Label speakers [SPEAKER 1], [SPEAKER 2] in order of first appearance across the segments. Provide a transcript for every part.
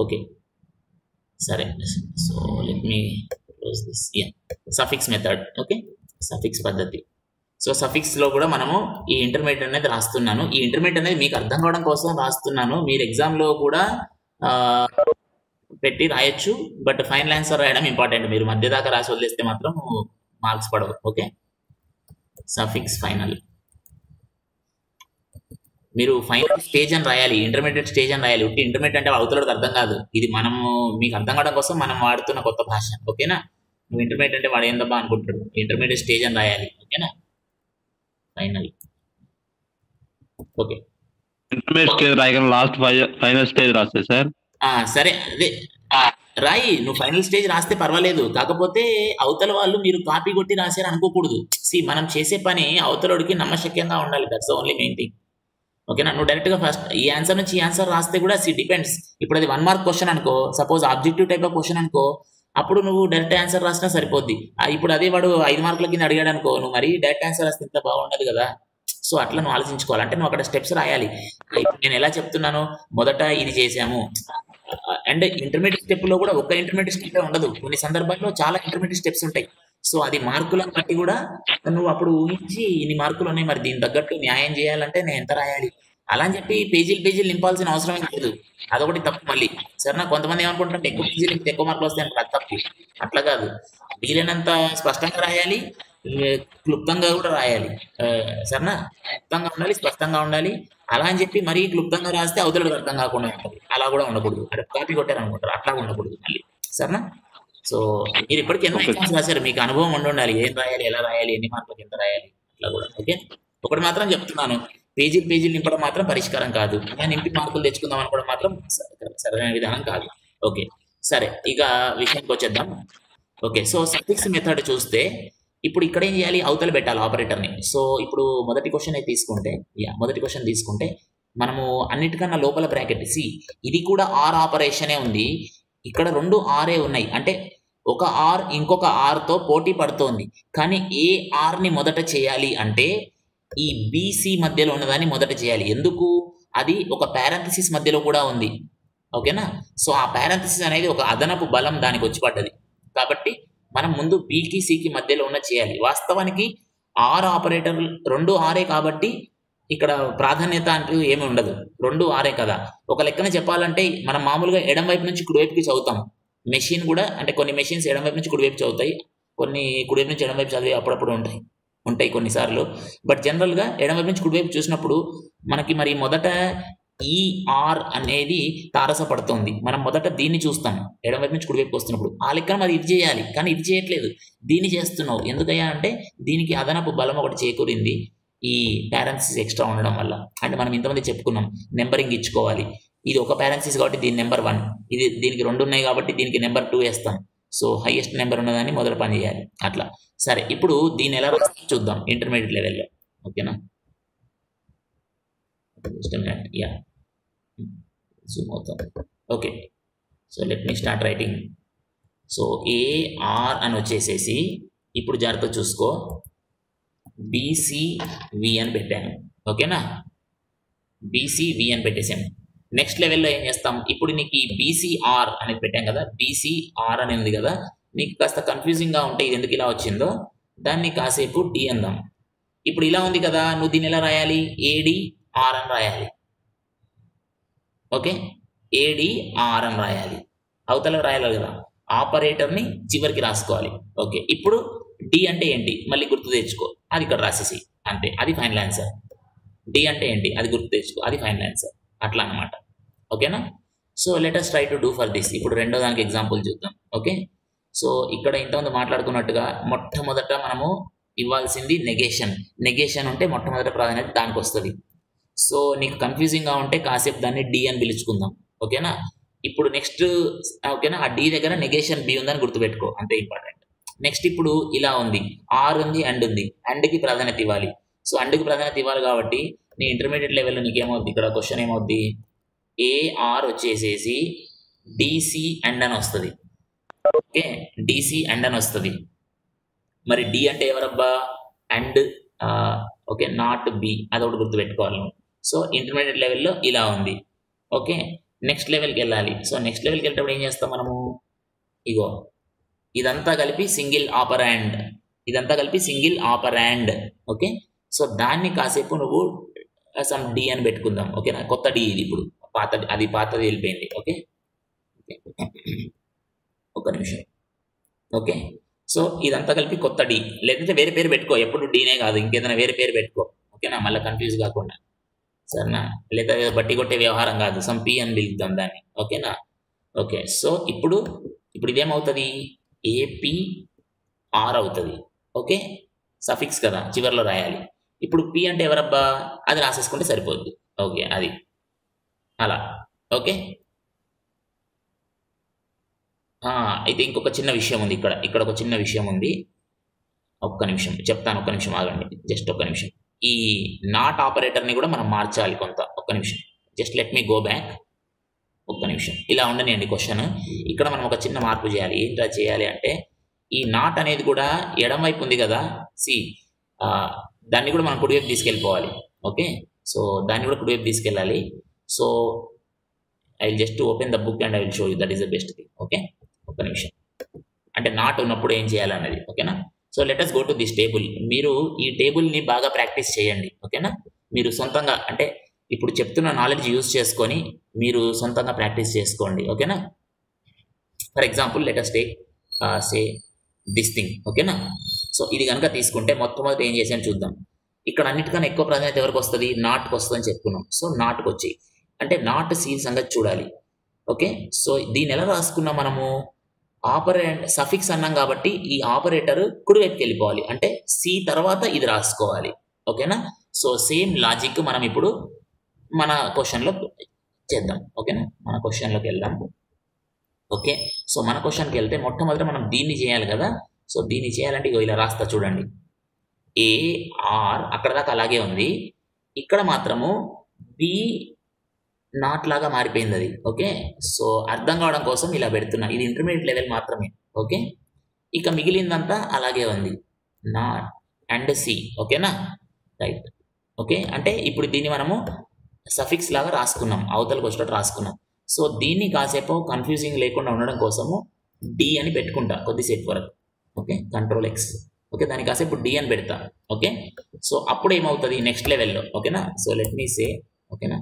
[SPEAKER 1] Okay సరే. So let me close this. Suffix method. Okay, suffix పద్ధతి. So సఫిక్స్లో కూడా మనము ఈ ఇంటర్మీడియట్ అనేది రాస్తున్నాను. ఈ ఇంటర్మీడియట్ అనేది మీకు అర్థం కావడం కోసం రాస్తున్నాను. మీరు ఎగ్జామ్లో కూడా పెట్టి రాయొచ్చు, బట్ ఫైనల్ ఆన్సర్ రాయడం ఇంపార్టెంట్. మీరు మధ్య దాకా రాసి వదిలేస్తే మాత్రం మార్క్స్ పడవు. Okay, suffix final. మీరు ఫైనల్ స్టేజ్ అని రాయాలి, ఇంటర్మీడియట్ స్టేజ్ అని రాయాలి. ఇంటర్మీడియట్ అంటే అవతలకి అర్థం కాదు. ఇది మనము మీకు అర్థం కావడం కోసం మనం వాడుతున్న కొత్త భాష. ఓకేనా, నువ్వు ఇంటర్మీడియట్ అంటే వాడు ఏందబ్బా అనుకుంటాడు. ఇంటర్మీడియట్ స్టేజ్ అని రాయాలి. ఓకేనా, ఫైనల్. ఓకే,
[SPEAKER 2] ఇంటర్మీడియట్ స్టేజ్ రాయగలను, లాస్ట్ ఫైనల్ స్టేజ్ రాస్తే సార్.
[SPEAKER 1] సరే అదే రాయి. నువ్వు ఫైనల్ స్టేజ్ రాస్తే పర్వాలేదు, కాకపోతే అవతల వాళ్ళు మీరు కాపీ కొట్టి రాశారు అనుకోకూడదు. మనం చేసే పని అవతలడికి నమ్మశక్యంగా ఉండాలి. That's only main thing. ఓకేనా, నువ్వు డైరెక్ట్గా ఫస్ట్ ఈ ఆన్సర్ నుంచి ఈ ఆన్సర్ రాస్తే కూడా డిపెండ్స్. ఇప్పుడు అది 1 మార్క్ క్వశ్చన్ అనుకో, suppose objective type of question అనుకో, అప్పుడు నువ్వు డైరెక్ట్ ఆన్సర్ రాసినా సరిపోద్ది. ఇప్పుడు అదే వాడు 5 మార్కుల కింద అడిగాడు అనుకో, నువ్వు మరి డైరెక్ట్ ఆన్సర్ రాస్తే ఇంత బాగుండదు కదా. సో అట్లా నువ్వు ఆలోచించుకోవాలి. అంటే నువ్వు అక్కడ స్టెప్స్ రాయాలి. నేను ఎలా చెప్తున్నాను, మొదట ఇది చేసాము. అండ్ ఇంటర్మీడియట్ స్టెప్ లో కూడా ఒక ఇంటర్మీడియట్ స్టెప్ ఉండదు, కొన్ని సందర్భాల్లో చాలా ఇంటర్మీడియట్ స్టెప్స్ ఉంటాయి. సో అది మార్కులను బట్టి కూడా నువ్వు అప్పుడు ఊహించి ఇన్ని మార్కులు ఉన్నాయి, మరి దీని తగ్గట్టు న్యాయం చేయాలంటే నేను ఎంత రాయాలి అలా అని చెప్పి పేజీలు నింపాల్సిన అవసరం లేదు. అదొకటి తప్పు మళ్ళీ. సరేనా, కొంతమంది ఏమనుకుంటుంటే ఎక్కువ పేజీలు నింపితే ఎక్కువ మార్కులు వస్తాయి అంటే అది తప్పు. అట్లా కాదు, వీలైనంత స్పష్టంగా రాయాలి, క్లుప్తంగా కూడా రాయాలి. సరేనా, క్లుప్తంగా ఉండాలి, స్పష్టంగా ఉండాలి. అలా అని చెప్పి మరీ క్లుప్తంగా రాస్తే అవతలకి అర్థం కాకుండా ఉంటుంది. అలా కూడా ఉండకూడదు. అంటే కాపీ కొట్టారు అనుకుంటారు, అట్లా ఉండకూడదు మళ్ళీ. సరేనా, సో మీరు ఇప్పటికి ఎన్నో ఎగ్జామ్స్ రాశారు, మీకు అనుభవం ఉండాలి, ఏం రాయాలి, ఎలా రాయాలి, ఎన్ని మార్కులకు ఎంత రాయాలి, అట్లా కూడా. ఓకే, ఒకటి మాత్రం చెప్తున్నాను, పేజీలు నింపడం మాత్రం పరిష్కారం కాదు. నింపి మార్కులు తెచ్చుకుందాం అనుకోవడం మాత్రం సరైన విధానం కాదు. ఓకే సరే, ఇక విషయానికి వచ్చేద్దాం. ఓకే, సో సఫిక్స్ మెథడ్ చూస్తే ఇప్పుడు ఇక్కడ ఏం చేయాలి, అవతల పెట్టాలి ఆపరేటర్ని. సో ఇప్పుడు మొదటి క్వశ్చన్ తీసుకుంటే మనము అన్నిటికన్నా లోపల బ్రాకెట్ ఇది కూడా ఆర్ ఆపరేషనే ఉంది. ఇక్కడ 2 ఆరే ఉన్నాయి, అంటే ఒక ఆర్ ఇంకొక ఆర్తో పోటీ పడుతోంది. కానీ ఏ ఆర్ని మొదట చేయాలి అంటే ఈ బీసీ మధ్యలో ఉన్నదాన్ని మొదట చేయాలి. ఎందుకు, అది ఒక పారాంథసిస్ మధ్యలో కూడా ఉంది. ఓకేనా, సో ఆ పారాంథసిస్ అనేది ఒక అదనపు బలం దానికి వచ్చి పడ్డది. కాబట్టి మనం ముందు బీకి సికి మధ్యలో ఉన్న చేయాలి. వాస్తవానికి ఆర్ ఆపరేటర్ 2 ఆరే కాబట్టి ఇక్కడ ప్రాధాన్యత అంటూ ఏమి ఉండదు, 2 ఆరే కదా. ఒక లెక్కన చెప్పాలంటే మనం మామూలుగా ఎడం వైపు నుంచి కుడివైపుకి చదువుతాం. మెషిన్ కూడా, అంటే కొన్ని మెషిన్స్ ఎడం వైపు నుంచి కుడివైపు చదువుతాయి, కొన్ని కుడివైపు నుంచి ఎడం వైపు చదివి అప్పుడప్పుడు ఉంటాయి కొన్నిసార్లు. బట్ జనరల్గా ఎడం వైపు నుంచి కుడివైపు చూసినప్పుడు మనకి మరి మొదట ఈ ఆర్ అనేది తారసపడుతోంది. మనం మొదట దీన్ని చూస్తాం ఎడం వైపు నుంచి కుడివైపు వస్తున్నప్పుడు. ఆ లెక్కన మరి ఇది చేయాలి, కానీ ఇది చేయట్లేదు, దీన్ని చేస్తున్నావు. ఎందుకయ్యా అంటే దీనికి అదనపు బలం ఒకటి చేకూరింది ఈ పారాంథసిస్ ఎక్స్ట్రా ఉండడం వల్ల. అంటే మనం ఇంతమంది చెప్పుకున్నాం, నెంబరింగ్ ఇచ్చుకోవాలి. ఇది ఒక పారాంథసిస్ కాబట్టి దీని నెంబర్ 1, ఇది దీనికి 2 ఉన్నాయి కాబట్టి దీనికి నెంబర్ 2 వేస్తాం. సో హైయెస్ట్ నెంబర్ ఉన్నదాన్ని మొదట పని చేయాలి అట్లా. సరే, ఇప్పుడు దీన్ని ఎలా రాస్తాం చూద్దాం ఇంటర్మీడియట్ లెవెల్లో. ఓకేనా, జూమ్ అవుతాం. Okay, so let me start writing. So AR అని వచ్చేసేసి ఇప్పుడు జాగ్రత్త చూసుకో, బీసీవి అని పెట్టాను. ఓకేనా, బీసీవి అని పెట్టేసాను. నెక్స్ట్ లెవెల్లో ఏం చేస్తాం, ఇప్పుడు నీకు ఈ బీసీఆర్ అనేది పెట్టాం కదా, బీసీఆర్ అని ఉంది కదా, నీకు కాస్త కన్ఫ్యూజింగ్గా ఉంటే ఇది ఎందుకు ఇలా వచ్చిందో దాన్ని కాసేపు డి అందాం. ఇప్పుడు ఇలా ఉంది కదా, నువ్వు దీన్ని ఎలా రాయాలి, ఏడిఆర్ అని రాయాలి. ఓకే, ఏడిఆర్ అని రాయాలి, అవతల రాయాలి కదా, ఆపరేటర్ని చివరికి రాసుకోవాలి. ఓకే, ఇప్పుడు డి అంటే ఏంటి మళ్ళీ గుర్తు తెచ్చుకో, అది ఇక్కడ రాసేసి అంతే, అది ఫైనల్ ఆన్సర్. డి అంటే ఏంటి అది గుర్తు తెచ్చుకో, అది ఫైనల్ ఆన్సర్. అట్లా అన్నమాట. ఓకేనా, so let us try to do for this. ఇప్పుడు రెండో దానికి ఎగ్జాంపుల్ చూద్దాం. ఓకే, సో ఇక్కడ ఇంతకుముందు మాట్లాడుకున్నట్టుగా మొట్టమొదట మనము ఇవ్వాల్సింది నెగేషన్ ఉంటే మొట్టమొదట ప్రాధాన్యత దానికి వస్తుంది. సో నీకు కన్ఫ్యూజింగ్గా ఉంటే కాసేపు దాన్ని డి అని పిలుచుకుందాం. ఓకేనా, ఇప్పుడు నెక్స్ట్ ఓకేనా, ఆ డి దగ్గర నెగేషన్ బి ఉందని గుర్తుపెట్టుకో, అంతే ఇంపార్టెంట్. నెక్స్ట్ ఇప్పుడు ఇలా ఉంది, ఆర్ ఉంది, అండ్ ఉంది, అండ్కి ప్రాధాన్యత ఇవ్వాలి. సో అండ్కి ప్రాధాన్యత ఇవ్వాలి కాబట్టి నీ ఇంటర్మీడియట్ లెవెల్లో నీకేమవుద్ది, ఇక్కడ క్వశ్చన్ ఏమవుద్ది, ఏఆర్ వచ్చేసేసి డిసి అండ్ అని వస్తుంది. ఓకే, డిసి అండ్ అని వస్తుంది. మరి డి అంటే ఎవరబ్బా, అండ్ ఓకే, నాట్ బి, అదొకటి గుర్తుపెట్టుకోవాలి. సో ఇంటర్మీడియట్ లెవెల్లో ఇలా ఉంది. ఓకే, నెక్స్ట్ లెవెల్కి వెళ్ళాలి. సో నెక్స్ట్ లెవెల్కి వెళ్ళేటప్పుడు ఏం చేస్తాం మనము, ఇగో ఇదంతా కలిపి సింగిల్ ఆపరాండ్, ఇదంతా కలిపి సింగిల్ ఆపరాండ్. ఓకే, సో దాన్ని కాసేపు నువ్వు సమ్ డి అని పెట్టుకుందాం. ఓకేనా, కొత్త డి ఇది, ఇప్పుడు పాతది వెళ్ళిపోయింది. ఓకే, ఒక్క నిమిషం. ఓకే, సో ఇదంతా కలిపి కొత్త డి, లేదంటే వేరే పేరు పెట్టుకో, ఎప్పుడు డీనే కాదు, ఇంకేదైనా వేరే పేరు పెట్టుకో. ఓకేనా, మళ్ళీ కన్ఫ్యూజ్ కాకుండా, సరేనా, లేదా బట్టి కొట్టే వ్యవహారం కాదు, సమ్ పి అని పిలుద్దాం దాన్ని. ఓకేనా, ఓకే, సో ఇప్పుడు ఇదేమవుతుంది, ఏపీఆర్ అవుతుంది. ఓకే, సఫిక్స్ కదా, చివరిలో రాయాలి. ఇప్పుడు పి అంటే ఎవరబ్బా, అది రాసేసుకుంటే సరిపోద్ది. ఓకే, అది అలా. ఓకే, అయితే ఇంకొక చిన్న విషయం ఉంది ఇక్కడ ఒక చిన్న విషయం ఉంది. ఒక్క నిమిషం చెప్తాను, ఒక్క నిమిషం ఆగండి, జస్ట్ ఒక్క నిమిషం. ఈ నాట్ ఆపరేటర్ని కూడా మనం మార్చాలి కొంత. ఒక్క నిమిషం, just let me go back. ఒక్క నిమిషం, ఇలా ఉండనియండి క్వశ్చన్. ఇక్కడ మనం ఒక చిన్న మార్పు చేయాలి. ఏంటో చేయాలి అంటే, ఈ నాట్ అనేది కూడా ఎడం వైపు ఉంది కదా, సి దాన్ని కూడా మనం కుడివైపు తీసుకెళ్ళిపోవాలి. ఓకే, సో దాన్ని కూడా కుడివైపు తీసుకెళ్ళాలి. So I will just open the book and I will show you, that is the best thing. Okay, ఒక్క నిమిషం, అంటే నాట్ ఉన్నప్పుడు ఏం చేయాలన్నది. ఓకేనా, so let us go to this table. మీరు ఈ టేబుల్ని బాగా ప్రాక్టీస్ చేయండి. ఓకేనా, మీరు సొంతంగా, అంటే ఇప్పుడు చెప్తున్న నాలెడ్జ్ యూజ్ చేసుకొని మీరు సొంతంగా ప్రాక్టీస్ చేసుకోండి. ఓకేనా, for example let us take say this thing. ఓకేనా, సో ఇది కనుక తీసుకుంటే మొట్టమొదటి ఏం చేసాను చూద్దాం. ఇక్కడ అన్నిటికన్నా ఎక్కువ ప్రాధాన్యత ఎవరికి వస్తుంది, నాట్కి వస్తుంది అని చెప్పుకున్నాం. సో నాట్కి వచ్చి, అంటే నాట్ సి సంగతి చూడాలి. ఓకే, సో దీన్ని ఎలా రాసుకున్నాం మనము, ఆపరేట్ సఫిక్స్ అన్నాం కాబట్టి ఈ ఆపరేటర్ కుడివైపుకి వెళ్ళిపోవాలి, అంటే సి తర్వాత ఇది రాసుకోవాలి. ఓకేనా, సో సేమ్ లాజిక్ మనం ఇప్పుడు మన క్వశ్చన్లో చేద్దాం. ఓకేనా, మన క్వశ్చన్లోకి వెళ్దాం. ఓకే, సో మన క్వశ్చన్కి వెళ్తే మొట్టమొదట మనం దీన్ని చేయాలి కదా. సో దీన్ని చేయాలంటే ఇగో ఇలా రాస్తా చూడండి, ఏఆర్ అక్కడ దాకా అలాగే ఉంది, ఇక్కడ మాత్రము బి నాట్ లాగా మారిపోయింది అది. ఓకే, సో అర్థం కావడం కోసం ఇలా పెడుతున్నా, ఇది ఇంటర్మీడియట్ లెవెల్ మాత్రమే. ఓకే, ఇక మిగిలిందంతా అలాగే ఉంది, నాట్ అండ్ సి. ఓకేనా, రైట్. ఓకే, అంటే ఇప్పుడు దీన్ని మనము సఫిక్స్ లాగా రాసుకున్నాం, అవతలకు వచ్చినట్టు రాసుకున్నాం. సో దీన్ని కాసేపు కన్ఫ్యూజింగ్ లేకుండా ఉండడం కోసము డి అని పెట్టుకుంటా కొద్దిసేపు వరకు. Okay, control X. ఓకే, దాని కాసేపు డి అని పెడతా. ఓకే, సో అప్పుడు ఏమవుతుంది నెక్స్ట్ లెవెల్లో. ఓకేనా, సో లెట్ మీ సే. ఓకేనా,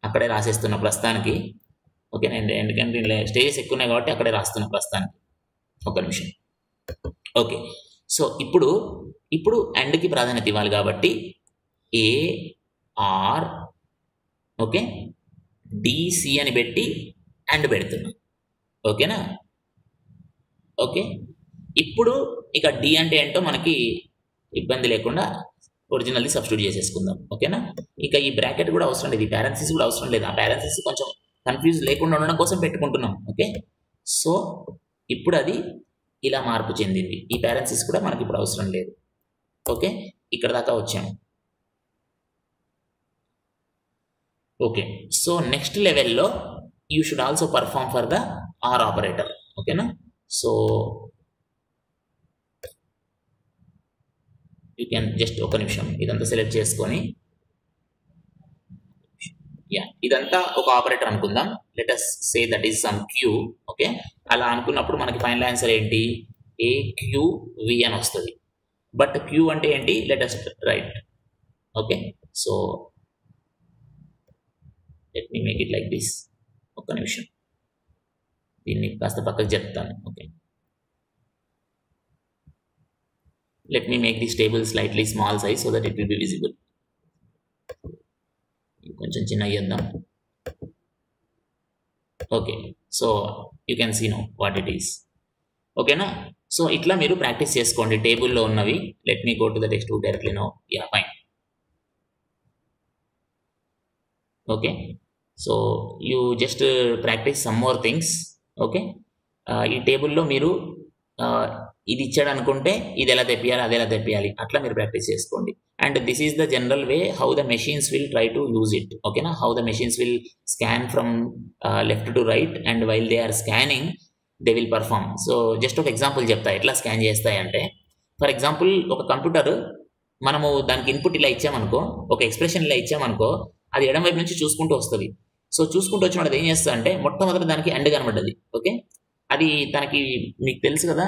[SPEAKER 1] అక్కడే రాసేస్తున్నా ప్రస్తుతానికి. ఓకే, ఎందుకంటే స్టేజెస్ ఎక్కువ ఉన్నాయి కాబట్టి అక్కడే రాస్తున్నా ప్రస్తుతానికి. ఒక నిమిషం. ఓకే, సో ఇప్పుడు అండ్కి ప్రాధాన్యత ఇవ్వాలి కాబట్టి ఏఆర్ ఓకే డిసి అని పెట్టి అండ్ పెడుతున్నా. ఓకేనా, ఓకే, ఇప్పుడు ఇక డి అంటే ఏంటో మనకి ఇబ్బంది లేకుండా ఒరిజినల్ది సబ్స్టిట్యూట్ చేసేసుకుందాం. ఓకేనా, ఇక ఈ బ్రాకెట్ కూడా అవసరం లేదు, ఈ పారెన్సిస్ కూడా అవసరం లేదు. ఆ పారెన్సిస్ కొంచెం కన్ఫ్యూజ్ లేకుండా ఉండడం కోసం పెట్టుకుంటున్నాం. ఓకే, సో ఇప్పుడు అది ఇలా మార్పు చెందింది, ఈ పారెన్సిస్ కూడా మనకి ఇప్పుడు అవసరం లేదు. ఓకే, ఇక్కడ దాకా వచ్చాము. ఓకే, సో నెక్స్ట్ లెవెల్లో you should also perform for the or operator. ఓకేనా, సో యూ కెన్ జస్ట్ ఒక నిమిషం ఇదంతా సెలెక్ట్ చేసుకొని, ఇదంతా ఒక ఆపరేటర్ అనుకుందాం. Let us say that is some Q. Okay, అలా అనుకున్నప్పుడు మనకి ఫైనల్ ఆన్సర్ ఏంటి, ఏక్యూవి అని వస్తుంది. బట్ క్యూ అంటే ఏంటి, let us right. Okay, so let me make it like this. ఒక్క నిమిషం, దీన్ని కాస్త పక్కకు చెప్తాను. Okay, let me make this table slightly small size so that it will be visible. కొంచెం చిన్న చేద్దాం. Okay, so you can see no what it is. ఓకేనా, సో ఇట్లా మీరు ప్రాక్టీస్ చేసుకోండి టేబుల్లో ఉన్నవి. Let me go to the textbook directly no. Yeah fine. Okay, so you just practice some more things. Okay, ఈ టేబుల్లో మీరు ఇది ఇచ్చాడు అనుకుంటే ఇది ఎలా తెప్పియాలి, అది ఎలా తెప్పియాలి, అట్లా మీరు ప్రాక్టీస్ చేసుకోండి. And this is the general way how the machines will try to use it. ఓకేనా, how the machines will scan from left to right and while they are scanning they will perform. So just ఒక example చెప్తా ఎట్లా scan చేస్తాయంటే, for example ఒక computer మనము దానికి input ఇలా ఇచ్చామనుకో, ఒక ఎక్స్ప్రెషన్ ఇలా ఇచ్చామనుకో, అది ఎడం వైపు నుంచి చూసుకుంటూ వస్తుంది. సో చూసుకుంటూ వచ్చిన వాడు ఏం చేస్తా అంటే మొట్టమొదటి దానికి ఎండ్ కనబడ్డది. ఓకే, అది తనకి మీకు తెలుసు కదా,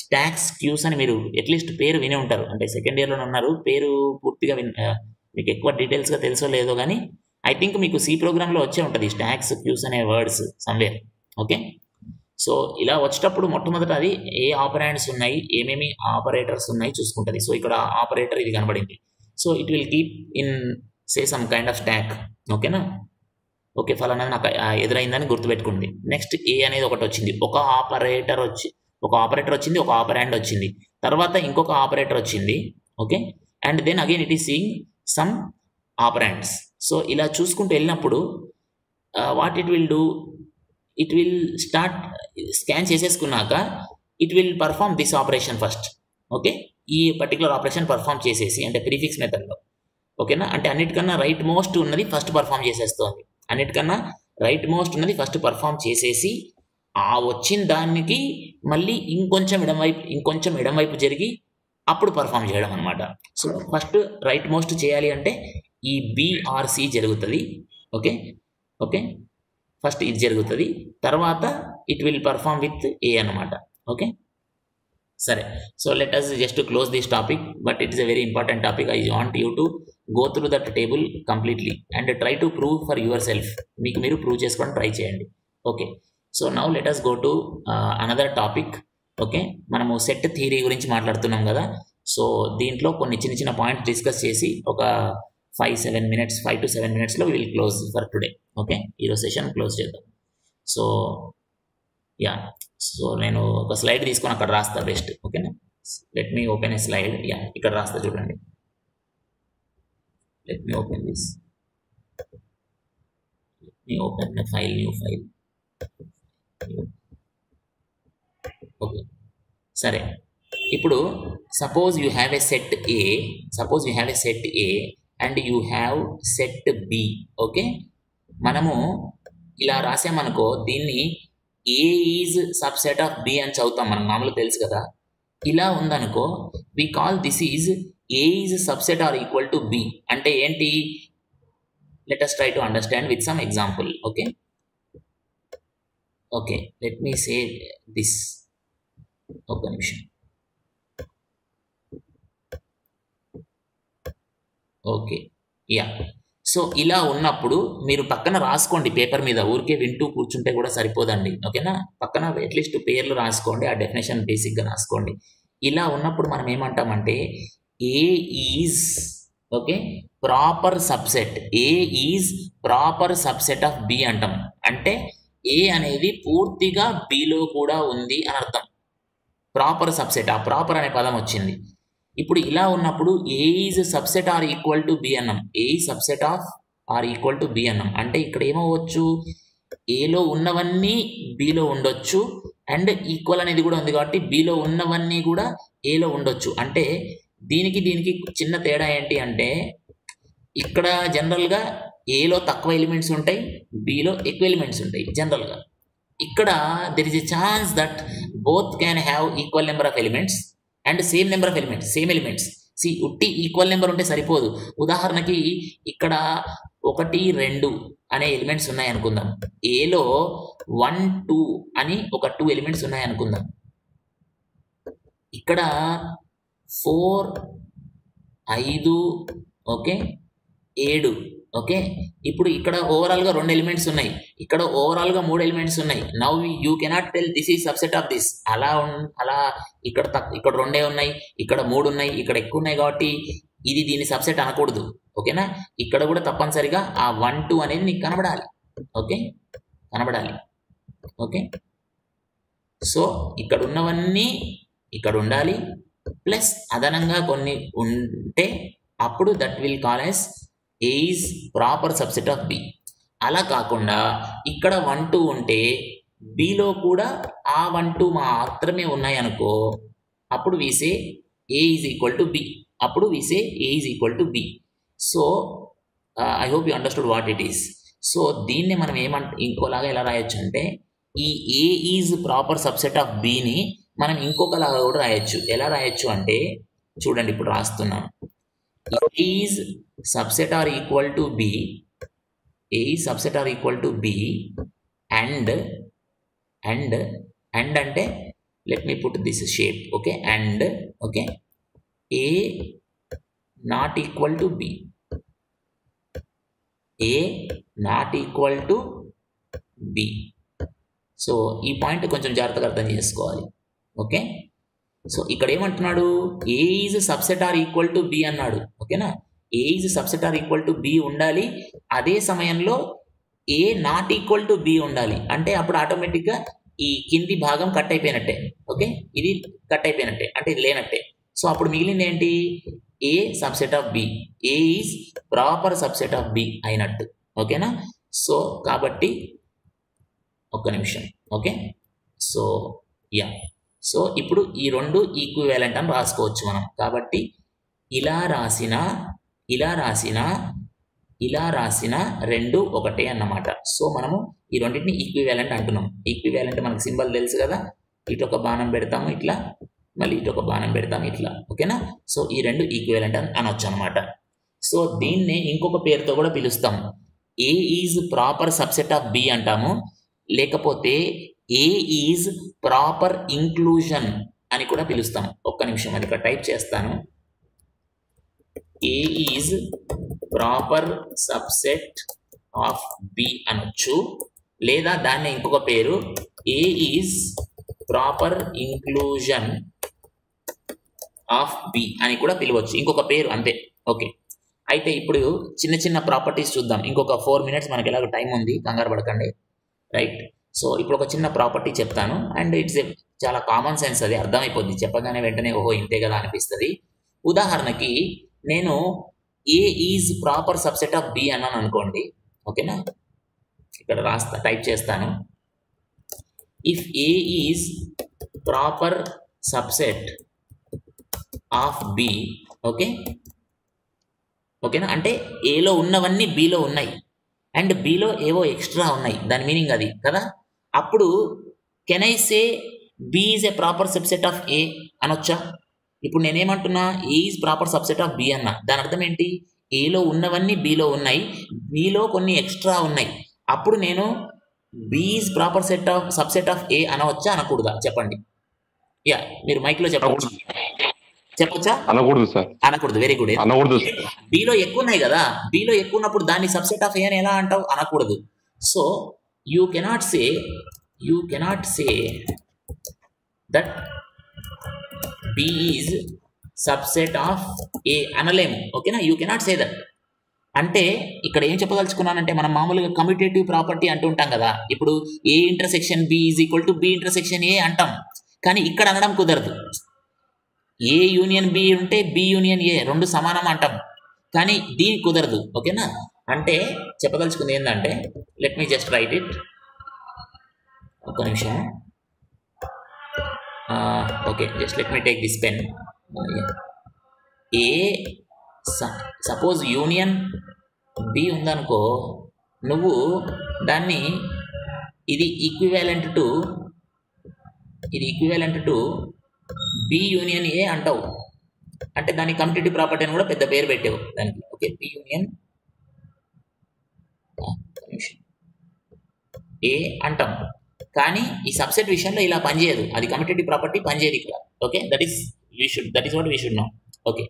[SPEAKER 1] స్టాక్స్ క్యూస్ అని మీరు అట్లీస్ట్ పేరు వినే ఉంటారు. అంటే సెకండ్ ఇయర్లోనే ఉన్నారు, పేరు పూర్తిగా మీకు ఎక్కువ డీటెయిల్స్గా తెలుసో లేదో కానీ ఐ థింక్ మీకు సి ప్రోగ్రామ్లో వచ్చే ఉంటుంది స్టాక్స్ క్యూస్ అనే వర్డ్స్ సమ్వేర్. ఓకే, సో ఇలా వచ్చేటప్పుడు మొట్టమొదట అది ఏ ఆపరేండ్స్ ఉన్నాయి, ఏమేమి ఆపరేటర్స్ ఉన్నాయి చూసుకుంటుంది. సో ఇక్కడ ఆపరేటర్ ఇది కనబడింది. So it will keep in say some kind of stock. ఓకేనా, ఓకే, ఫలానా నాకు ఎదురైందని గుర్తుపెట్టుకుంది. నెక్స్ట్ ఏ అనేది ఒకటి వచ్చింది, ఒక ఆపరేటర్ వచ్చింది, ఒక ఆపరాండ్ వచ్చింది, తర్వాత ఇంకొక ఆపరేటర్ వచ్చింది. Okay, and then again it is seeing some operands. So ఇలా చూసుకుంటూ వెళ్ళినప్పుడు what it will do, it will start scan చేసేసుకున్నాక it will perform this operation first. Okay, ఈ పర్టికులర్ ఆపరేషన్ పర్ఫామ్ చేసేసి అంటే ప్రీఫిక్స్ మెథడ్లో. ఓకేనా, అంటే అన్నిటికన్నా రైట్ మోస్ట్ ఉన్నది ఫస్ట్ పర్ఫామ్ చేసేస్తుంది. అన్నిటికన్నా రైట్ మోస్ట్ ఉన్నది ఫస్ట్ పర్ఫామ్ చేసేసి ఆ వచ్చిన దానికి మళ్ళీ ఇంకొంచెం ఎడంవైపు జరిగి అప్పుడు పర్ఫామ్ చేయడం అనమాట. సో ఫస్ట్ రైట్ మోస్ట్ చేయాలి అంటే ఈ బిఆర్సి జరుగుతుంది. ఓకే ఓకే, ఫస్ట్ ఇది జరుగుతుంది, తర్వాత it will perform with a అనమాట. ఓకే, సరే. So let us just to close this topic, but it is a very important topic. I want you to go through that table completely and try to prove for yourself. మీకు మీరు prove చేసుకొని try చేయండి. Okay, so now let us go to another topic. Okay, మనము set theory గురించి మాట్లాడుతున్నాం కదా. So దీంట్లో కొన్ని చిన్న చిన్న పాయింట్స్ డిస్కస్ చేసి ఒక 5 to 7 minutes will close for today. Okay, ఈరోజు సెషన్ క్లోజ్ చేద్దాం. సో యా, సో నేను ఒక స్లైడ్ తీసుకొని అక్కడ రాస్తా బెస్ట్. ఓకేనా, let me open a slide. Yeah, ఇక్కడ రాస్తా చూడండి. Let me open this, let me open new file. Okay, సరే. ఇప్పుడు suppose you have a set A and you have set B. Okay, మనము ఇలా రాసామనుకో, దీన్ని A is subset of B అని చదువుతాం, మనకు మామూలుగా తెలుసు కదా. ఇలా ఉందనుకో, we call this is A is subset or equal to B. అంటే ఏంటి, let us try to understand with some example. Okay okay, let me say this. ఒక నిమిషం. Okay, yeah. సో ఇలా ఉన్నప్పుడు మీరు పక్కన రాసుకోండి పేపర్ మీద, ఊరికే వింటూ కూర్చుంటే కూడా సరిపోదండి. ఓకేనా, పక్కన అట్లీస్ట్ పేర్లు రాసుకోండి, ఆ డెఫినేషన్ బేసిక్గా రాసుకోండి. ఇలా ఉన్నప్పుడు మనం ఏమంటామంటే A is okay proper subset, A is proper subset of B అంటాం. అంటే ఏ అనేది పూర్తిగా బిలో కూడా ఉంది అని అర్థం. ప్రాపర్ సబ్సెట్, ఆ ప్రాపర్ అనే పదం వచ్చింది. ఇప్పుడు ఇలా ఉన్నప్పుడు A is subset or equal to B అన్నాం, A subset of or equal to B అన్నాం. అంటే ఇక్కడ ఏమవచ్చు, ఏలో ఉన్నవన్నీ బిలో ఉండొచ్చు అండ్ ఈక్వల్ అనేది కూడా ఉంది కాబట్టి బిలో ఉన్నవన్నీ కూడా ఏలో ఉండొచ్చు. అంటే దీనికి చిన్న తేడా ఏంటి అంటే, ఇక్కడ జనరల్గా ఏలో తక్కువ ఎలిమెంట్స్ ఉంటాయి, బిలో ఎక్కువ ఎలిమెంట్స్ ఉంటాయి జనరల్గా. ఇక్కడ there is a chance that both can have equal number of elements and same number of elements, same elements. ఉట్టి ఈక్వల్ నెంబర్ ఉంటే సరిపోదు. ఉదాహరణకి ఇక్కడ 1, 2 అనే ఎలిమెంట్స్ ఉన్నాయి అనుకుందాం. ఏలో 1, 2 అని ఒక 2 ఎలిమెంట్స్ ఉన్నాయి అనుకుందాం. ఇక్కడ 4, 5 ఓకే 7. ఓకే, ఇప్పుడు ఇక్కడ ఓవరాల్గా 2 ఎలిమెంట్స్ ఉన్నాయి, ఇక్కడ ఓవరాల్గా 3 ఎలిమెంట్స్ ఉన్నాయి. Now you cannot tell this is subset of this. అలా ఇక్కడ 2 ఉన్నాయి, ఇక్కడ 3 ఉన్నాయి, ఇక్కడ ఎక్కువ ఉన్నాయి కాబట్టి ఇది దీని సబ్సెట్ అనకూడదు. ఓకేనా, ఇక్కడ కూడా తప్పనిసరిగా ఆ 1, 2 అనేది నీకు కనబడాలి. ఓకే, కనబడాలి. ఓకే, సో ఇక్కడ ఉన్నవన్నీ ఇక్కడ ఉండాలి, ప్లస్ అదనంగా కొన్ని ఉంటే అప్పుడు that will call as A is proper subset of B. అలా కాకుండా ఇక్కడ 1, 2 ఉంటే బిలో కూడా ఆ 1, 2 మాత్రమే ఉన్నాయి అనుకో, అప్పుడు వీసే A is equal to B. అప్పుడు వీసే A is equal to B. So I hope you understood what it is. So దీన్ని మనం ఇంకోలాగా ఎలా రాయొచ్చు అంటే, ఈ A is proper subset of బిని మనం ఇంకొకలాగా కూడా రాయొచ్చు. ఎలా రాయొచ్చు అంటే చూడండి, ఇప్పుడు రాస్తున్నాను. Is subset or equal to B A is subset or equal to B and అంటే let me put this shape, okay, and okay, A not equal to B, A not equal to B. So ఈ point కొంచెం జాగ్రత్తగా అర్థం చేసుకోవాలి. Okay, so ఇక్కడ ఏమంటున్నాడు, A is subset or equal to B అన్నాడు. ఓకేనా, A is subset or equal to B ఉండాలి, అదే సమయంలో A not equal to B ఉండాలి. అంటే అప్పుడు ఆటోమేటిక్గా ఈ కింది భాగం కట్ అయిపోయినట్టే. ఓకే, ఇది కట్ అయిపోయినట్టే, అంటే ఇది లేనట్టే. సో అప్పుడు మిగిలింది ఏంటి, A subset of B, A is proper subset of B అయినట్టు. ఓకేనా, సో కాబట్టి ఒక్క నిమిషం. ఓకే, సో యా, సో ఇప్పుడు ఈ రెండు ఈక్వివాలెంట్ అని రాసుకోవచ్చు మనం. కాబట్టి ఇలా రాసిన రెండు ఒకటే అన్నమాట. సో మనము ఈ రెండింటిని ఈక్వివాలెంట్ అంటున్నాం. ఈక్వివాలెంట్ మనకు సింబల్ తెలుసు కదా, ఇటు ఒక బాణం పెడతాము ఇట్లా, మళ్ళీ ఇటు ఒక బాణం పెడతాము ఇట్లా. ఓకేనా, సో ఈ రెండు ఈక్వివాలెంట్ అని అనొచ్చు అనమాట. సో దీన్నే ఇంకొక పేరుతో కూడా పిలుస్తాం. A is proper subset of B అంటాము, లేకపోతే ఏ ఈజ్ ప్రాపర్ ఇంక్లూజన్ అని కూడా పిలుస్తాం. ఒక్క నిమిషం అది ఇక్కడ టైప్ చేస్తాను. A is proper subset of B అనొచ్చు, లేదా దాన్ని ఇంకొక పేరు A is proper inclusion of B అని కూడా పిలవచ్చు, ఇంకొక పేరు అంతే. ఓకే, అయితే ఇప్పుడు చిన్న చిన్న ప్రాపర్టీస్ చూద్దాం. ఇంకొక 4 minutes మనకి ఎలాగో టైం ఉంది, కంగారు పడకండి. రైట్, సో ఇప్పుడు ఒక చిన్న ప్రాపర్టీ చెప్తాను, అండ్ ఇట్స్ చాలా కామన్ సెన్స్, అది అర్థమైపోద్ది చెప్పగానే వెంటనే ఓహో ఇంతే కదా అనిపిస్తుంది. ఉదాహరణకి నేను A is proper subset of B అన్నాను అనుకోండి. ఓకేనా, ఇక్కడ టైప్ చేస్తాను. If A is proper subset of B, ఓకేనా, అంటే ఏలో ఉన్నవన్నీ బిలో ఉన్నాయి అండ్ బిలో ఏవో ఎక్స్ట్రా ఉన్నాయి, దాని మీనింగ్ అది కదా. అప్పుడు can I say B is A proper subset of A అనొచ్చా? ఇప్పుడు నేనేమంటున్నా, A is proper subset of B అన్నా, దాని అర్థం ఏంటి, ఏలో ఉన్నవన్నీ బిలో ఉన్నాయి, బిలో కొన్ని ఎక్స్ట్రా ఉన్నాయి. అప్పుడు నేను B is proper subset of A అనవచ్చా అనకూడదా చెప్పండి? యా, మీరు మైక్లో చెప్పవచ్చు. చెప్పొచ్చా?
[SPEAKER 2] అనకూడదు సార్.
[SPEAKER 1] అనకూడదు. Very good.
[SPEAKER 2] అనకూడదు.
[SPEAKER 1] బిలో ఎక్కువ ఉన్నాయి కదా, బిలో ఎక్కువ ఉన్నప్పుడు దాన్ని సబ్సెట్ ఆఫ్ ఏ అని ఎలా అంటావు? అనకూడదు. So you cannot say that B is subset of A అనలేము. ఓకేనా, యూ కెనాట్ సే దట్. అంటే ఇక్కడ ఏం చెప్పదలుచుకున్నానంటే, మనం మామూలుగా కమ్యూటేటివ్ ప్రాపర్టీ అంటుంటాం కదా. ఇప్పుడు A intersection B is equal to B intersection A అంటాం, కానీ ఇక్కడ అనడం కుదరదు. ఏ యూనియన్ బి ఉంటే బి యూనియన్ ఏ రెండు సమానం అంటాం, కానీ దీని కుదరదు. ఓకేనా, అంటే చెప్పదలుచుకుంది ఏంటంటే, let me just write it. ఒక్క నిమిషం. Okay, just let me take this pen. A suppose union B ఉందనుకో, నువ్వు దాన్ని ఇది equivalent to B union A అంటావు. అంటే దాని కమ్యూటేటివ్ ప్రాపర్టీ అని కూడా పెద్ద పేరు పెట్టావు దానికి. ఓకే, బి యూనియన్ ఏ అంటాం, కానీ ఈ సబ్సెట్ విషయంలో ఇలా పనిచేయదు, అది కమ్యూటేటివ్ ప్రాపర్టీ పనిచేయదు ఇక్కడ. Okay, that is what we should know. Okay,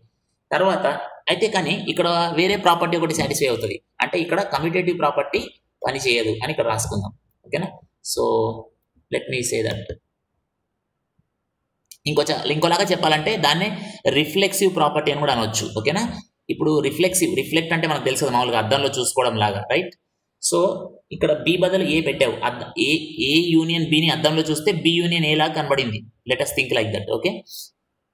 [SPEAKER 1] తర్వాత అయితే కానీ ఇక్కడ వేరే ప్రాపర్టీ ఒకటి సాటిస్ఫై అవుతుంది, అంటే ఇక్కడ కమ్యూటేటివ్ ప్రాపర్టీ పనిచేయదు అని ఇక్కడ రాసుకుందాం. ఓకేనా, so let me say that. ఇంకోలాగా చెప్పాలంటే దాన్ని రిఫ్లెక్సివ్ ప్రాపర్టీ అని కూడా అనొచ్చు. ఓకేనా, ఇప్పుడు రిఫ్లెక్ట్ అంటే మనకు తెలుసు మామూలుగా అద్దంలో చూసుకోవడం లాగా, రైట్. సో ఇక్కడ బి బదులు ఏ పెట్టావు, ఏ యూనియన్ బిని అద్దంలో చూస్తే బి యూనియన్ ఏ లాగా కనబడింది. Let us think like that. Okay,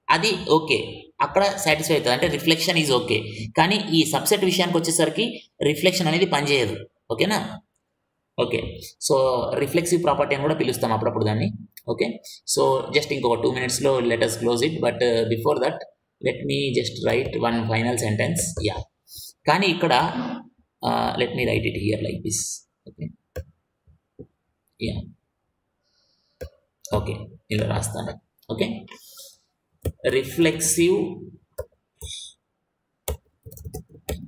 [SPEAKER 1] అది ఓకే, అక్కడ సాటిస్ఫై అవుతుంది, అంటే రిఫ్లెక్షన్ ఈజ్ ఓకే. కానీ ఈ సబ్సెట్ విషయానికి వచ్చేసరికి రిఫ్లెక్షన్ అనేది పనిచేయదు. ఓకేనా, ఓకే, సో రిఫ్లెక్సివ్ ప్రాపర్టీ అని కూడా పిలుస్తాం అప్పుడప్పుడు దాన్ని. ఓకే, సో జస్ట్ ఇంకొక 2 minutesలో let us close it. But before that let me just write one final sentence. Yeah, కానీ ఇక్కడ let me write it here like this. Okay, yeah, okay, ఇలా రాస్తాను. Okay, reflexive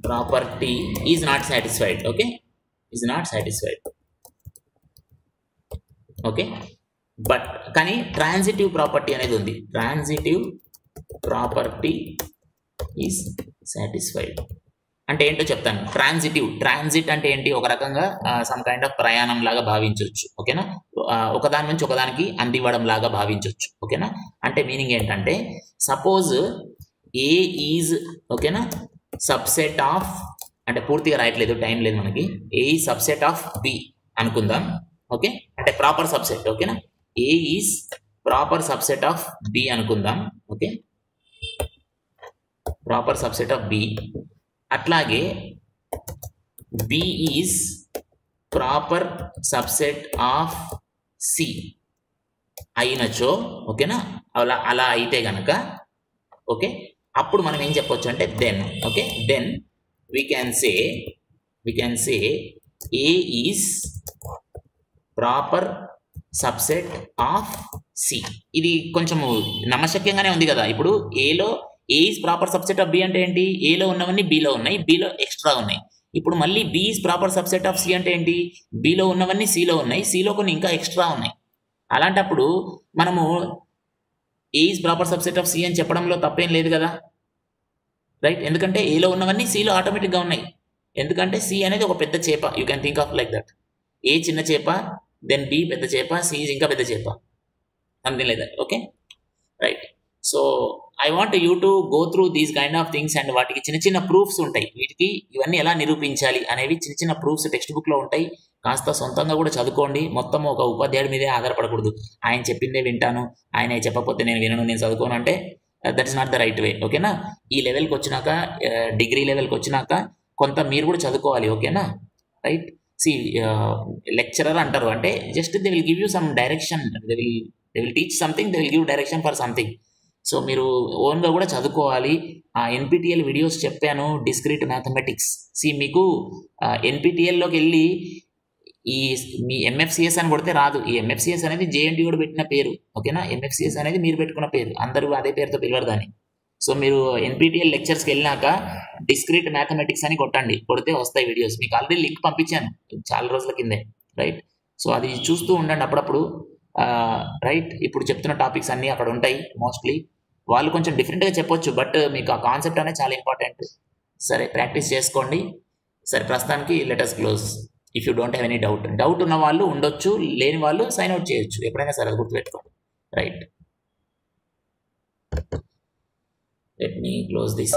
[SPEAKER 1] property is not satisfied. Okay, is not satisfied. Okay, but కానీ transitive property అనేది ఉంది. Transitive property is satisfied అంటే ఏంటో చెప్తాను. ట్రాన్సిట్ అంటే ఏంటి? ఒక రకంగా సమ్ కైండ్ ఆఫ్ ప్రయాణం లాగా భావించవచ్చు. ఓకేనా, ఒకదాని నుంచి ఒకదానికి అందివ్వడం లాగా భావించవచ్చు. ఓకేనా, అంటే మీనింగ్ ఏంటంటే సపోజ్ ఏ ఈజ్ ఓకేనా సబ్సెట్ ఆఫ్, అంటే పూర్తిగా రాయట్లేదు, టైం లేదు మనకి. A is subset of B అనుకుందాం. ఓకే, అంటే ప్రాపర్ సబ్సెట్. ఓకేనా, A is proper subset of B అనుకుందాం. Okay, proper subset of B. అట్లాగే B is proper subset of C అయినచో, ఓకేనా, అలా అయితే గనక ఓకే, అప్పుడు మనం ఏం చెప్పొచ్చు అంటే then, okay, then we can say A is proper subset of C. ఇది కొంచెం నమ్మశక్యంగానే ఉంది కదా. ఇప్పుడు ఏలో A is proper subset of B అంటే ఏంటి? ఏలో ఉన్నవన్నీ బిలో ఉన్నాయి, బిలో ఎక్స్ట్రా ఉన్నాయి. ఇప్పుడు మళ్ళీ B is proper subset of C అంటే ఏంటి? బిలో ఉన్నవన్నీ సిలో ఉన్నాయి, సిలో కొన్ని ఇంకా ఎక్స్ట్రా ఉన్నాయి. అలాంటప్పుడు మనము A is proper subset of C అని చెప్పడంలో తప్పేం లేదు కదా, రైట్? ఎందుకంటే ఏలో ఉన్నవన్నీ సిలో ఆటోమేటిక్గా ఉన్నాయి. ఎందుకంటే సి అనేది ఒక పెద్ద చేప. You can think of like that. A చిన్న చేప, దెన్ బి పెద్ద చేప, సి ఇంకా పెద్ద చేప, something like that. Okay, right. So I want you to go through these kind of things and వాటికి చిన్న చిన్న ప్రూఫ్స్ ఉంటాయి. వీటికి ఇవన్నీ ఎలా నిరూపించాలి అనేవి చిన్న చిన్న ప్రూఫ్స్ టెక్స్ట్ బుక్లో ఉంటాయి. కాస్త సొంతంగా కూడా చదువుకోండి. మొత్తం ఒక ఉపాధ్యాయుడి మీదే ఆధారపడకూడదు. ఆయన చెప్పిందే వింటాను, ఆయన చెప్పకపోతే నేను వినను, నేను చదువుకోను అంటే that is not the right way. ఓకేనా, ఈ లెవెల్కి వచ్చినాక, డిగ్రీ లెవెల్కి వచ్చినాక కొంత మీరు కూడా చదువుకోవాలి. ఓకేనా, రైట్. సి లెక్చరర్ అంటారు అంటే just they will give you some direction, they will teach something, they will give direction for something. So మీరు ఓన్గా కూడా చదువుకోవాలి. ఆ ఎన్పిటిఎల్ వీడియోస్ చెప్పాను, డిస్క్రీట్ మ్యాథమెటిక్స్. సి మీకు ఎన్పిటిఎల్లోకి వెళ్ళి ఈ మీ ఎంఎఫ్సిఎస్ అని కొడితే రాదు. ఈ ఎంఎఫ్సిఎస్ అనేది జేఎన్టీ కూడా పెట్టిన పేరు. ఓకేనా, ఎంఎఫ్సిఎస్ అనేది మీరు పెట్టుకున్న పేరు, అందరూ అదే పేరుతో పిలవరు దాన్ని. సో మీరు ఎన్పిటిఎల్ లెక్చర్స్కి వెళ్ళినాక డిస్క్రీట్ మ్యాథమెటిక్స్ అని కొట్టండి, కొడితే వస్తాయి వీడియోస్. మీకు ఆల్రెడీ లింక్ పంపించాను చాలా రోజుల కిందే, రైట్? సో అది చూస్తూ ఉండండి అప్పుడప్పుడు, రైట్? ఇప్పుడు చెప్తున్న టాపిక్స్ అన్నీ అక్కడ ఉంటాయి. మోస్ట్లీ వాళ్ళు కొంచెం డిఫరెంట్గా చెప్పొచ్చు, బట్ మీకు ఆ కాన్సెప్ట్ అనేది చాలా ఇంపార్టెంట్. సరే, ప్రాక్టీస్ చేసుకోండి. సరే, ప్రస్తుతానికి let us close. If you don't have any doubt ఉన్న వాళ్ళు ఉండొచ్చు, లేని వాళ్ళు సైన్ అవుట్ చేయొచ్చు, ఎప్పుడైనా సరే, గుర్తుపెట్టుకోండి, right? Let me close this.